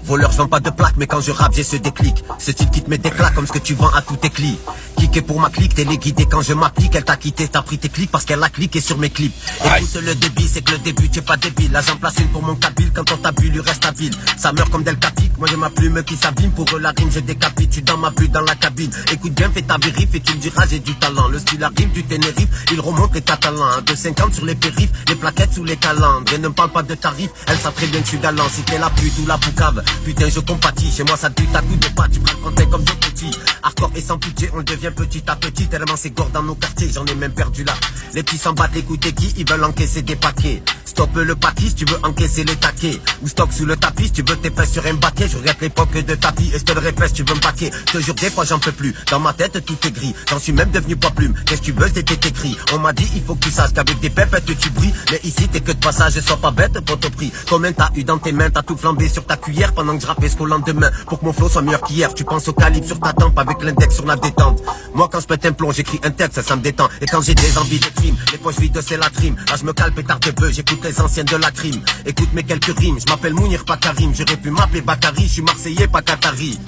Voleur, je vends pas de plaques, mais quand je rappe, j'ai ce déclic. Ce type qui te met des claques comme ce que tu vends à tous tes clics. Kické pour ma clique, téléguidé quand je m'applique. Elle t'a quitté, t'as pris tes clics parce qu'elle a cliqué sur mes clips. Écoute le débit, c'est que le début, tu es pas débile. Là, j'en place une pour mon cabile, quand on t'a bu, lui reste habile. Ça meurt comme Del Capique, moi j'ai ma plume qui s'abîme. Pour eux, la rime, je décapite, tu dans ma bulle dans la cabine. Écoute bien, fais ta vérif et tu me diras, j'ai du talent. Le style arrive du Ténérife, il remonte les Catalans. 2,50 sur les périphes, les plaquettes sous les calandres. Et ne me parle pas de tarifs, elle sait très bien que je suis galant. Si t'es la pute ou la poucave, putain, je compatis. Chez moi, ça pue à coup de pas, tu prends le comme deux petits. Hardcore et sans pitié, on le devient petit à petit. Tellement c'est gore dans nos quartiers, j'en ai même perdu là. Les petits s'en battent, écoutez qui, ils veulent encaisser des paquets. Stoppe le paquis si tu veux encaisser les taquets. Ou stock sous le tapis si tu veux tes fesses sur un baquet. Je regrette l'époque de tapis et je te le répète si tu veux me baquer. Je te jure des fois j'en peux plus, dans ma tête tout est gris. J'en suis même devenu poids plume, qu'est-ce que tu veux c'était écrit. On m'a dit il faut que tu saches qu'avec des pépettes tu brilles. Mais ici t'es que de passage et sois pas bête pour ton prix. Combien t'as eu dans tes mains, t'as tout flambé sur ta cuillère. Pendant que je rappais jusqu'au lendemain, pour que mon flow soit meilleur qu'hier. Tu penses au calibre sur ta tempe avec l'index sur la détente. Moi quand je pète un plomb j'écris un texte, ça me détend. Et quand j'ai des envies de crime, les poches vides c'est la trim. Là je me cale pétard de bœuf, j'écoute les anciennes de la crime. Écoute mes quelques rimes, je m'appelle Mounir pas Karim. J'aurais pu m'appeler Bakary, je suis Marseillais pas Qatari.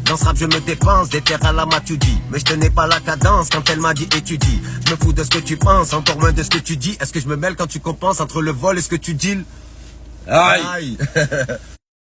Dans ce rap je me dépense, des terres à la Matuidi. Mais je tenais pas la cadence quand elle m'a dit étudie. Je me fous de ce que tu penses, encore moins de ce que tu dis. Est-ce que je me mêle quand tu compenses entre le vol et ce que tu deals? Aïe.